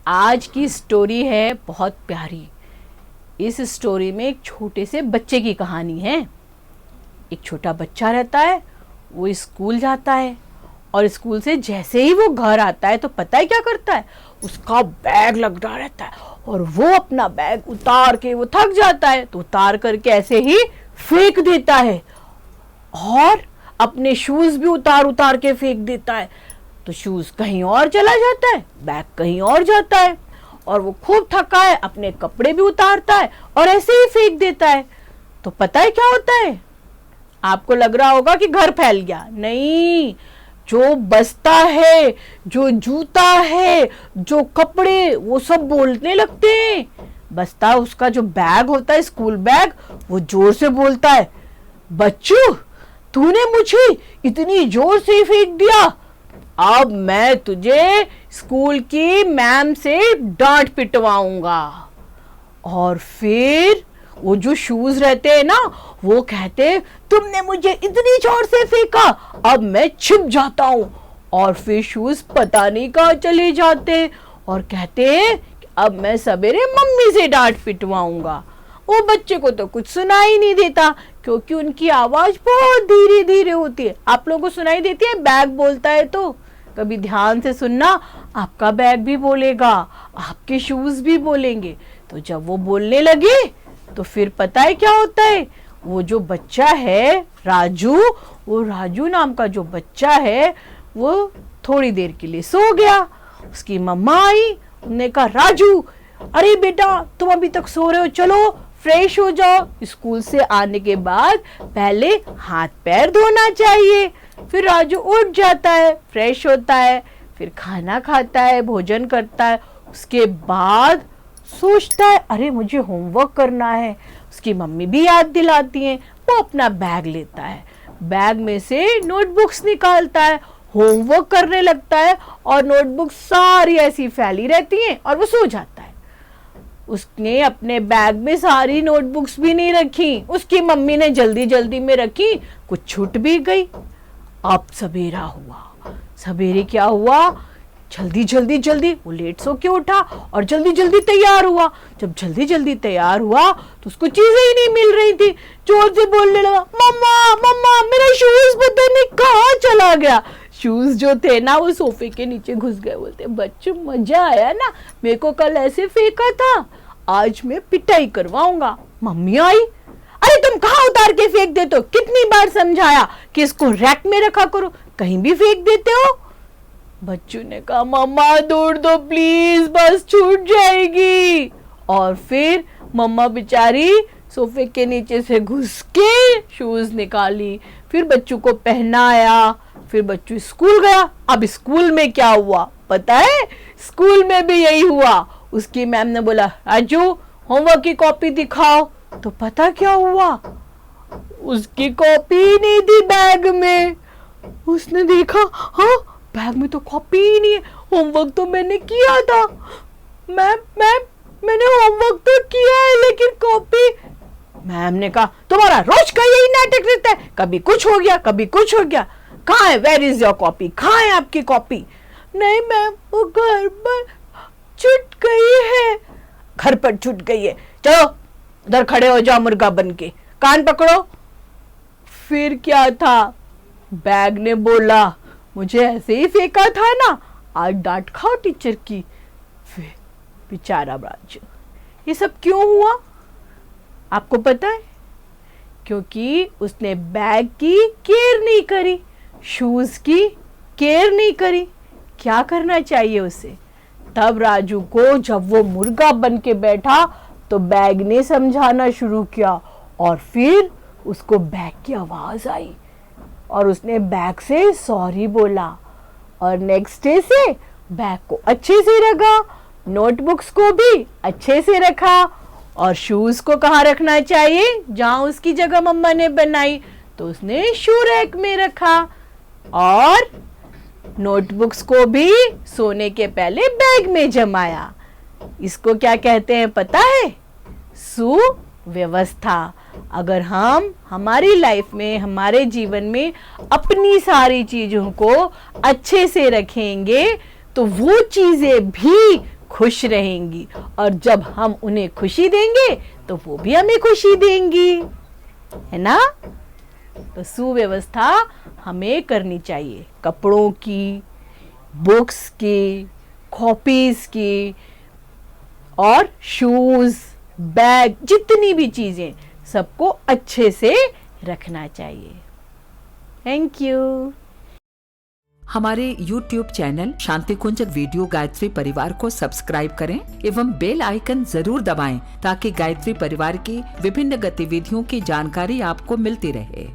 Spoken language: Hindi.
आज की स्टोरी है बहुत प्यारी। इस स्टोरी में एक छोटे से बच्चे की कहानी है। एक छोटा बच्चा रहता है, वो स्कूल जाता है और स्कूल से जैसे ही वो घर आता है तो पता है क्या करता है, उसका बैग लगा रहता है और वो अपना बैग उतार के, वो थक जाता है तो उतार करके ऐसे ही फेंक देता है और अपने शूज भी उतार उतार के फेंक देता है। तो शूज कहीं और चला जाता है, बैग कहीं और जाता है और वो खूब थका है, अपने कपड़े भी उतारता है और ऐसे ही फेंक देता है। तो पता है क्या होता है? आपको लग रहा होगा कि घर फैल गया। नहीं, जो बस्ता है, जो जूता है, जो कपड़े, वो सब बोलने लगते हैं। बस्ता, उसका जो बैग होता है, स्कूल बैग, वो जोर से बोलता है, बच्चू तूने मुझे इतनी जोर से फेंक दिया, अब मैं तुझे स्कूल की मैम से डांट पिटवाऊंगा। और फिर वो जो शूज रहते हैं ना, वो कहते तुमने मुझे इतनी जोर से फेंका, अब मैं छिप जाता हूँ। और फिर शूज पता नहीं कहाँ चले जाते और कहते अब मैं सवेरे मम्मी से डांट पिटवाऊंगा। वो बच्चे को तो कुछ सुनाई नहीं देता क्योंकि उनकी आवाज बहुत धीरे धीरे होती है। आप लोगों को सुनाई देती है? बैग बोलता है तो कभी ध्यान से सुनना, आपका बैग भी बोलेगा, आपके शूज भी बोलेंगे। तो जब वो बोलने लगे तो फिर पता है क्या होता है? वो जो बच्चा है राजू, वो राजू नाम का जो बच्चा है वो थोड़ी देर के लिए सो गया। उसकी मम्मा आई, उन्होंने कहा राजू अरे बेटा तुम अभी तक सो रहे हो, चलो फ्रेश हो जाओ। स्कूल से आने के बाद पहले हाथ पैर धोना चाहिए। फिर राजू उठ जाता है, फ्रेश होता है, फिर खाना खाता है, भोजन करता है। उसके बाद सोचता है अरे मुझे होमवर्क करना है। उसकी मम्मी भी याद दिलाती हैं। वो अपना बैग लेता है, बैग में से नोटबुक्स निकालता है, होमवर्क करने लगता है और नोटबुक सारी ऐसी फैली रहती हैं और वो सो जाता है। उसने अपने बैग में सारी नोटबुक्स भी नहीं रखी, उसकी मम्मी ने जल्दी जल्दी में रखी, कुछ छूट भी गई। अब सवेरा हुआ। सवेरे क्या हुआ, जल्दी वो लेट सो के उठा और जल्दी तैयार हुआ। जब जल्दी तैयार हुआ तो उसको चीजें ही नहीं मिल रही थी। जोर से बोलने लगा, मम्मा मेरा शूज पता नहीं कहाँ चला गया। शूज जो थे ना वो सोफे के नीचे घुस गए। बोलते बच्चों मजा आया ना, मेरे को कल ऐसे फेंका था, आज मैं पिटाई करवाऊंगा। मम्मी आई, अरे तुम कहाँ उतार के फेंक देते हो, कितनी बार समझाया कि इसको रैक में रखा करो, कहीं भी फेंक देते हो। बच्चों ने कहा मम्मा दूर दो प्लीज, बस छूट जाएगी। और फिर मम्मा बेचारी सोफे के नीचे से घुस के शूज निकाली, फिर बच्चों को पहनाया, फिर बच्चों स्कूल गया। अब स्कूल में क्या हुआ पता है? स्कूल में भी यही हुआ। उसकी मैम ने बोला राजू होमवर्क की कॉपी दिखाओ। तो पता क्या हुआ, उसकी कॉपी ही नहीं थी बैग में। उसने देखा हाँ बैग में तो कॉपी ही नहीं है, होमवर्क तो मैंने किया था। मैंने होमवर्क तो किया है लेकिन कॉपी। मैम ने कहा तुम्हारा रोज का यही नाटक रहता है, कभी कुछ हो गया कभी कुछ हो गया। कहाँ है, वेयर इज योर कॉपी, कहाँ है आपकी कॉपी? नहीं मैम वो घर पर छूट गई है। घर पर छूट गई है, चलो उधर खड़े हो जाओ मुर्गा बन के, कान पकड़ो। फिर क्या था, बैग ने बोला मुझे ऐसे ही फेंका था ना, आज डांट खाओ टीचर की। फिर बेचारा राजू, ये सब क्यों हुआ आपको पता है? क्योंकि उसने बैग की केयर नहीं करी, शूज की केयर नहीं करी। क्या करना चाहिए उसे? तब राजू को जब वो मुर्गा बन के बैठा तो बैग ने समझाना शुरू किया और फिर उसको बैग की आवाज आई और उसने बैग से सॉरी बोला और नेक्स्ट डे से बैग को अच्छे से रखा, नोटबुक्स को भी अच्छे से रखा और शूज को कहाँ रखना चाहिए, जहाँ उसकी जगह मम्मा ने बनाई तो उसने शू रैक में रखा और नोटबुक्स को भी सोने के पहले बैग में जमाया। इसको क्या कहते हैं पता है? सुव्यवस्था। अगर हम हमारी लाइफ में, हमारे जीवन में अपनी सारी चीजों को अच्छे से रखेंगे तो वो चीजें भी खुश रहेंगी, और जब हम उन्हें खुशी देंगे तो वो भी हमें खुशी देंगी, है ना। तो सुव्यवस्था हमें करनी चाहिए, कपड़ों की, बुक्स की, कॉपीज की, और शूज, बैग, जितनी भी चीजें, सबको अच्छे से रखना चाहिए। Thank you. हमारे YouTube चैनल शांति कुंज वीडियो गायत्री परिवार को सब्सक्राइब करें एवं बेल आइकन जरूर दबाएं ताकि गायत्री परिवार की विभिन्न गतिविधियों की जानकारी आपको मिलती रहे।